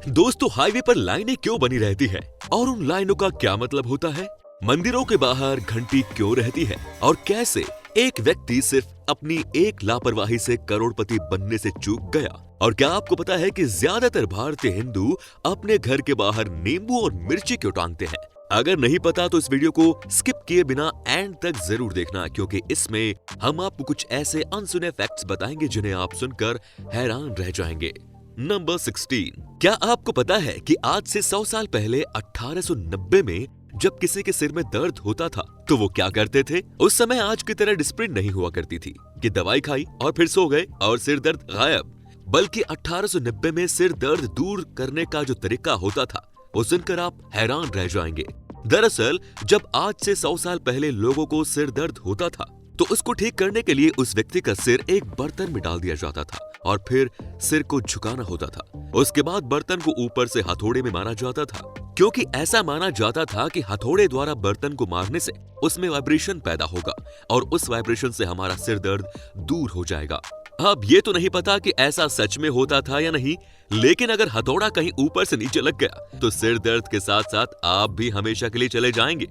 दोस्तों, हाईवे पर लाइनें क्यों बनी रहती है और उन लाइनों का क्या मतलब होता है? मंदिरों के बाहर घंटी क्यों रहती है और कैसे एक व्यक्ति सिर्फ अपनी एक लापरवाही से करोड़पति बनने से चूक गया? और क्या आपको पता है कि ज्यादातर भारतीय हिंदू अपने घर के बाहर नींबू और मिर्ची क्यों टांगते हैं? अगर नहीं पता तो इस वीडियो को स्किप किए बिना एंड तक जरूर देखना, क्योंकि इसमें हम आपको कुछ ऐसे अनसुने फैक्ट्स बताएंगे जिन्हें आप सुनकर हैरान रह जाएंगे। नंबर 16। क्या आपको पता है कि आज से 100 साल पहले 1890 में जब किसी के सिर में दर्द होता था तो वो क्या करते थे? उस समय आज की तरह डिस्प्रिन नहीं हुआ करती थी कि दवाई खाई और फिर सो गए और सिर दर्द गायब, बल्कि 1890 में सिर दर्द दूर करने का जो तरीका होता था वो सुनकर आप हैरान रह जाएंगे। दरअसल जब आज से 100 साल पहले लोगों को सिर दर्द होता था तो उसको ठीक करने के लिए उस व्यक्ति का सिर एक बर्तन में डाल दिया जाता था और फिर सिर को झुकाना होता था। उसके बाद बर्तन को ऊपर से हथौड़े में मारा जाता था, क्योंकि ऐसा माना जाता था कि हथौड़े द्वारा बर्तन को मारने से उसमें वाइब्रेशन पैदा होगा और उस वाइब्रेशन से हमारा सिर दर्द दूर हो जाएगा। अब ये तो नहीं पता कि ऐसा सच में होता था या नहीं, लेकिन अगर हथौड़ा कहीं ऊपर से नीचे लग गया तो सिर दर्द के साथ साथ आप भी हमेशा के लिए चले जाएंगे।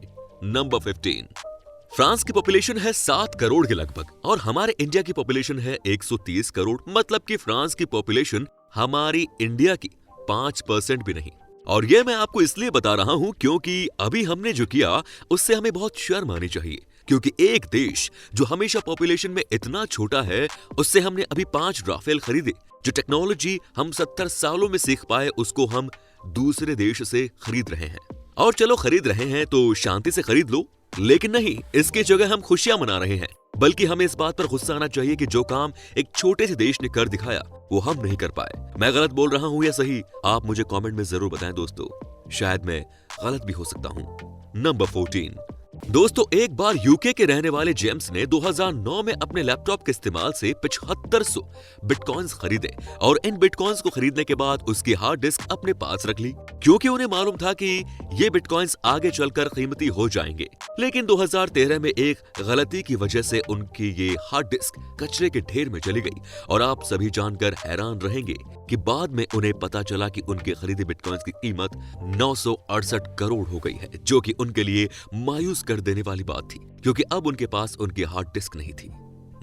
नंबर 15। फ्रांस की पॉपुलेशन है 7 करोड़ के लगभग और हमारे इंडिया की पॉपुलेशन है 130 करोड़, मतलब कि फ्रांस की पॉपुलेशन हमारी इंडिया की 5% भी नहीं। और ये मैं आपको इसलिए बता रहा हूं क्योंकि अभी हमने जो किया उससे हमें बहुत शर्म आनी चाहिए, क्योंकि एक देश जो हमेशा पॉपुलेशन में इतना छोटा है उससे हमने अभी 5 राफेल खरीदे। जो टेक्नोलॉजी हम 70 सालों में सीख पाए उसको हम दूसरे देश से खरीद रहे हैं। और चलो खरीद रहे हैं तो शांति से खरीद लो, लेकिन नहीं, इसकी जगह हम खुशियां मना रहे हैं। बल्कि हमें इस बात पर गुस्सा आना चाहिए कि जो काम एक छोटे से देश ने कर दिखाया वो हम नहीं कर पाए। मैं गलत बोल रहा हूं या सही, आप मुझे कमेंट में जरूर बताएं दोस्तों, शायद मैं गलत भी हो सकता हूं। नंबर 14। दोस्तों, एक बार यूके के रहने वाले जेम्स ने 2009 में अपने लैपटॉप के इस्तेमाल से 7500 बिटकॉइंस खरीदे और इन बिटकॉइंस को खरीदने के बाद उसकी हार्ड डिस्क अपने पास रख ली, क्योंकि उन्हें मालूम था कि ये बिटकॉइंस आगे चलकर कीमती हो जाएंगे। लेकिन 2013 में एक गलती की वजह से उनकी ये हार्ड डिस्क कचरे के ढेर में चली गई और आप सभी जानकर हैरान रहेंगे कि बाद में उन्हें पता चला कि उनके खरीदे बिटकॉइंस की कीमत 968 करोड़ हो गई है, जो कि उनके लिए मायूस कर देने वाली बात थी, क्योंकि अब उनके पास उनकी हार्ड डिस्क नहीं थी।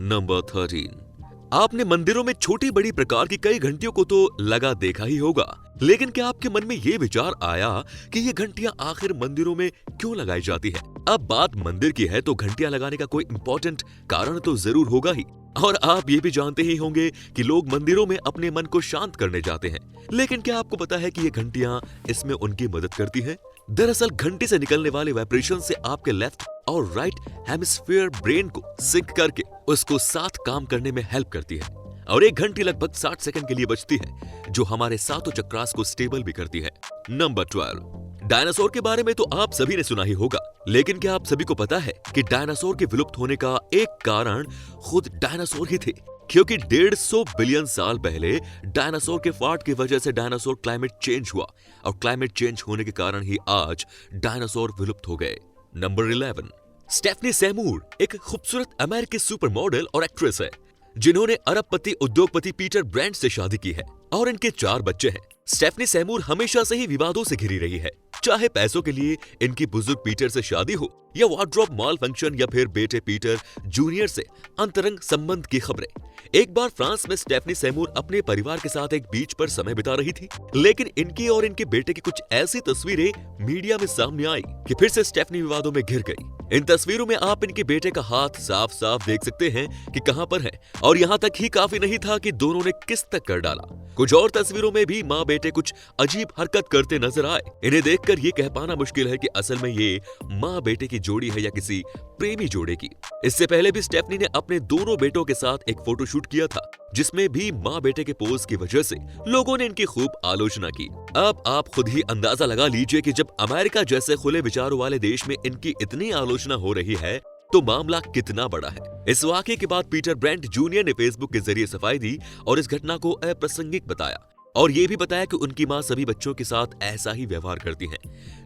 नंबर 13। आपने मंदिरों में छोटी बड़ी प्रकार की कई घंटियों को तो लगा देखा ही होगा, लेकिन क्या आपके मन में ये विचार आया कि ये घंटियां आखिर मंदिरों में क्यों लगाई जाती है? अब बात मंदिर की है तो घंटियां लगाने का कोई इंपॉर्टेंट कारण तो जरूर होगा ही, और आप ये भी जानते ही होंगे कि लोग मंदिरों में अपने मन को शांत करने जाते हैं। लेकिन क्या आपको पता है कि ये घंटियां इसमें उनकी मदद करती हैं? दरअसल घंटी से निकलने वाले वाइब्रेशन से आपके लेफ्ट और राइट हेमिस्फीयर ब्रेन को सिंक करके उसको साथ काम करने में हेल्प करती है, और एक घंटी लगभग 60 सेकंड के लिए बजती है, जो हमारे सातों चक्रास को स्टेबल भी करती है। नंबर 12। डायनासोर के बारे में तो आप सभी ने सुना ही होगा, लेकिन क्या आप सभी को पता है कि डायनासोर के विलुप्त होने का एक कारण खुद डायनासोर ही थे? क्योंकि 150 बिलियन साल पहले डायनासोर के फाट की वजह से डायनासोर क्लाइमेट चेंज हुआ और क्लाइमेट चेंज होने के कारण ही आज डायनासोर विलुप्त हो गए। नंबर 11। स्टेफनी सेमूर एक खूबसूरत अमेरिकी सुपर मॉडल और एक्ट्रेस है, जिन्होंने अरबपति उद्योगपति पीटर ब्रांड से शादी की है और इनके 4 बच्चे हैं। स्टेफनी सेमूर हमेशा से ही विवादों से घिरी रही है, चाहे पैसों के लिए इनकी बुजुर्ग पीटर से शादी हो या वार्डरोब माल फंक्शन या फिर बेटे पीटर जूनियर से अंतरंग संबंध की खबरें। एक बार फ्रांस में स्टेफनी सेमूर अपने परिवार के साथ एक बीच पर समय बिता रही थी, लेकिन इनकी और इनके बेटे की कुछ ऐसी तस्वीरें मीडिया में सामने आई कि फिर से स्टेफनी विवादों में घिर गई। इन तस्वीरों में आप इनके बेटे का हाथ साफ साफ देख सकते हैं कि कहां पर है, और यहां तक ही काफी नहीं था कि दोनों ने किस तक कर डाला। कुछ और तस्वीरों में भी माँ बेटे कुछ अजीब हरकत करते नजर आए। इन्हें देखकर ये कह पाना मुश्किल है कि असल में ये माँ बेटे की जोड़ी है या किसी प्रेमी जोड़े की। इससे पहले भी स्टेफनी ने अपने दोनों बेटों के साथ एक फोटोशूट किया था, जिसमें भी माँ बेटे के पोज की वजह से लोगों ने इनकी खूब आलोचना की। अब आप खुद ही अंदाजा लगा लीजिए कि जब अमेरिका जैसे खुले विचारों वाले देश में इनकी इतनी आलोचना हो रही है तो मामला कितना बड़ा है। इस वाकये के बाद पीटर ब्रांड जूनियर ने फेसबुक के जरिए सफाई दी और इस घटना को अप्रासंगिक बताया, और ये भी बताया कि उनकी मां सभी बच्चों के साथ ऐसा ही व्यवहार करती हैं,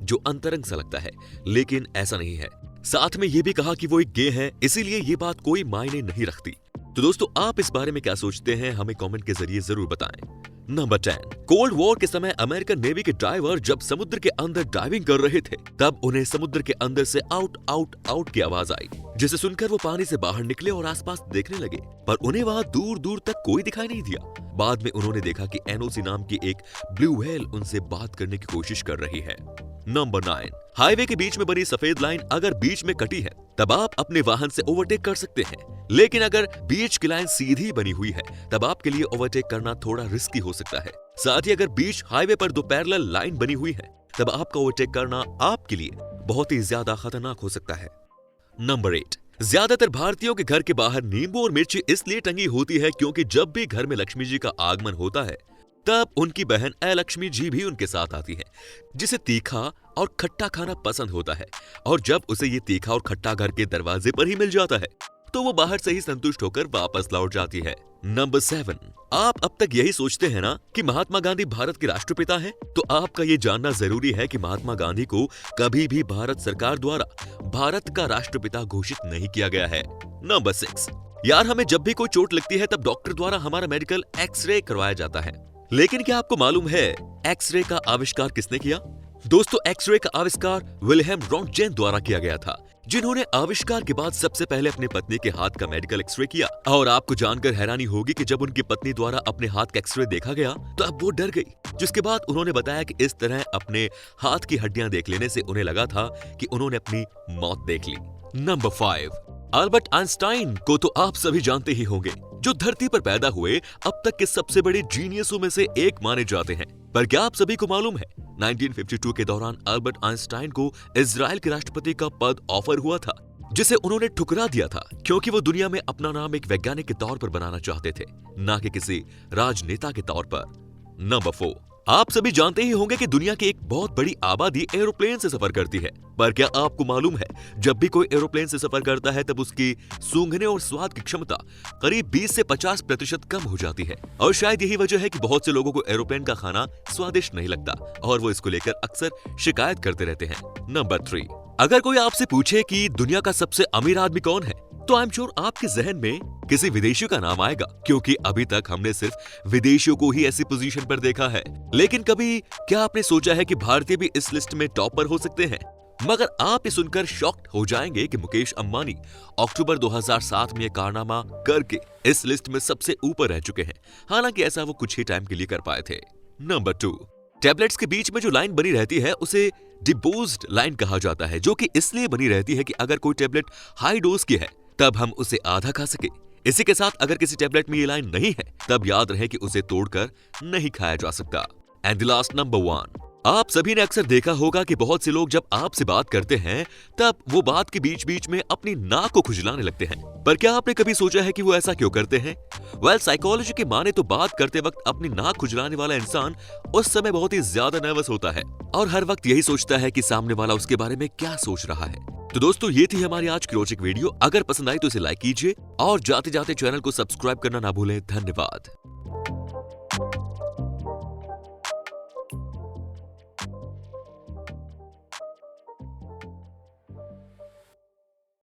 जो अंतरंग सा लगता है, लेकिन ऐसा नहीं है। साथ में ये भी कहा कि वो एक गे है, इसीलिए ये बात कोई मायने नहीं रखती। तो दोस्तों आप इस बारे में क्या सोचते हैं, हमें कमेंट के जरिए जरूर बताएं। नंबर 10। कोल्ड वॉर के समय अमेरिकन नेवी के डाइवर जब समुद्र के अंदर डाइविंग कर रहे थे तब उन्हें समुद्र के अंदर से आउट आउट आउट की आवाज आई, जिसे सुनकर वो पानी से बाहर निकले और आसपास देखने लगे, पर उन्हें वहां दूर दूर तक कोई दिखाई नहीं दिया। बाद में उन्होंने देखा कि एनओसी नाम की एक ब्लू व्हेल उनसे बात करने की कोशिश कर रही है। नंबर 9। हाईवे के बीच में बनी सफेद लाइन अगर बीच में कटी है तब आप अपने वाहन से ओवरटेक कर सकते हैं, लेकिन अगर बीच की लाइन सीधी बनी हुई है तब आपके लिए ओवरटेक करना थोड़ा रिस्की हो सकता है। साथ ही अगर बीच हाईवे पर दो पैरेलल लाइन बनी हुई है तब आपका ओवरटेक करना आपके लिए बहुत ही ज्यादा खतरनाक हो सकता है। नंबर 8। ज्यादातर भारतीयों के घर के बाहर नींबू और मिर्ची इसलिए टंगी होती है क्योंकि जब भी घर में लक्ष्मी जी का आगमन होता है तब उनकी बहन अलक्ष्मी जी भी उनके साथ आती है, जिसे तीखा और खट्टा खाना पसंद होता है, और जब उसे ये तीखा और खट्टा घर के दरवाजे पर ही मिल जाता है तो वो बाहर से ही संतुष्ट होकर वापस लौट जाती है। नंबर 7। आप अब तक यही सोचते हैं ना कि महात्मा गांधी भारत के राष्ट्रपिता हैं, तो आपका ये जानना जरूरी है कि महात्मा गांधी को कभी भी भारत सरकार द्वारा भारत का राष्ट्रपिता घोषित नहीं किया गया है। नंबर 6। यार हमें जब भी कोई चोट लगती है तब डॉक्टर द्वारा हमारा मेडिकल एक्सरे करवाया जाता है, लेकिन क्या आपको मालूम है एक्सरे का आविष्कार किसने किया? दोस्तों एक्सरे का आविष्कार विल्हेम रॉन्टजेन द्वारा किया गया था, जिन्होंने आविष्कार के बाद सबसे पहले अपनी पत्नी के हाथ का मेडिकल एक्सरे किया। और आपको जानकर हैरानी होगी कि जब उनकी पत्नी द्वारा अपने हाथ का एक्सरे देखा गया तो अब वो डर गई, जिसके बाद उन्होंने बताया कि इस तरह अपने हाथ की हड्डियां देख लेने से उन्हें लगा था कि उन्होंने अपनी मौत देख ली। नंबर 5। अल्बर्ट आइंस्टाइन को तो आप सभी जानते ही होंगे, जो धरती पर पैदा हुए अब तक के सबसे बड़े जीनियसों में से एक माने जाते हैं। पर क्या आप सभी को मालूम है 1952 के दौरान अल्बर्ट आइंस्टाइन को इजराइल के राष्ट्रपति का पद ऑफर हुआ था, जिसे उन्होंने ठुकरा दिया था क्योंकि वो दुनिया में अपना नाम एक वैज्ञानिक के तौर पर बनाना चाहते थे, ना कि किसी राजनेता के तौर पर। नंबर 4। आप सभी जानते ही होंगे कि दुनिया की एक बहुत बड़ी आबादी एरोप्लेन से सफर करती है, पर क्या आपको मालूम है जब भी कोई एरोप्लेन से सफर करता है तब उसकी सूंघने और स्वाद की क्षमता करीब 20 से 50% कम हो जाती है, और शायद यही वजह है कि बहुत से लोगों को एरोप्लेन का खाना स्वादिष्ट नहीं लगता और वो इसको लेकर अक्सर शिकायत करते रहते हैं। नंबर 3। अगर कोई आपसे पूछे कि दुनिया का सबसे अमीर आदमी कौन है तो आई एम श्योर आपके जहन में किसी विदेशी का नाम आएगा, क्योंकि अभी तक हमने सिर्फ विदेशियों को ही ऐसी पोजीशन पर देखा है। लेकिन कभी क्या आपने सोचा है कि भारतीय भी इस लिस्ट में टॉप पर हो सकते हैं? मगर आप ये सुनकर शॉक्ड हो जाएंगे कि मुकेश अंबानी अक्टूबर 2007 में कारनामा करके इस लिस्ट में सबसे ऊपर रह चुके हैं, हालांकि ऐसा वो कुछ ही टाइम के लिए कर पाए थे। नंबर 2। टैबलेट्स के बीच में जो लाइन बनी रहती है उसे डिपोज्ड लाइन कहा जाता है, जो कि इसलिए बनी रहती है कि अगर कोई टैबलेट हाई डोज की है तब हम उसे आधा खा सके। इसी के साथ अगर किसी टैबलेट में ये लाइन नहीं है तब याद रहे कि उसे तोड़कर नहीं खाया जा सकता। And the last number 1। आप सभी ने अक्सर देखा होगा कि बहुत से लोग जब आपसे बात करते हैं तब वो बात के बीच बीच में अपनी नाक को खुजलाने लगते हैं, पर क्या आपने कभी सोचा है कि वो ऐसा क्यों करते हैं? वेल साइकोलॉजी के माने तो बात करते वक्त अपनी नाक खुजलाने वाला इंसान उस समय बहुत ही ज्यादा नर्वस होता है और हर वक्त यही सोचता है कि सामने वाला उसके बारे में क्या सोच रहा है। तो दोस्तों ये थी हमारी आज की रोचक वीडियो। अगर पसंद आई तो इसे लाइक कीजिए और जाते जाते चैनल को सब्सक्राइब करना ना भूलें। धन्यवाद।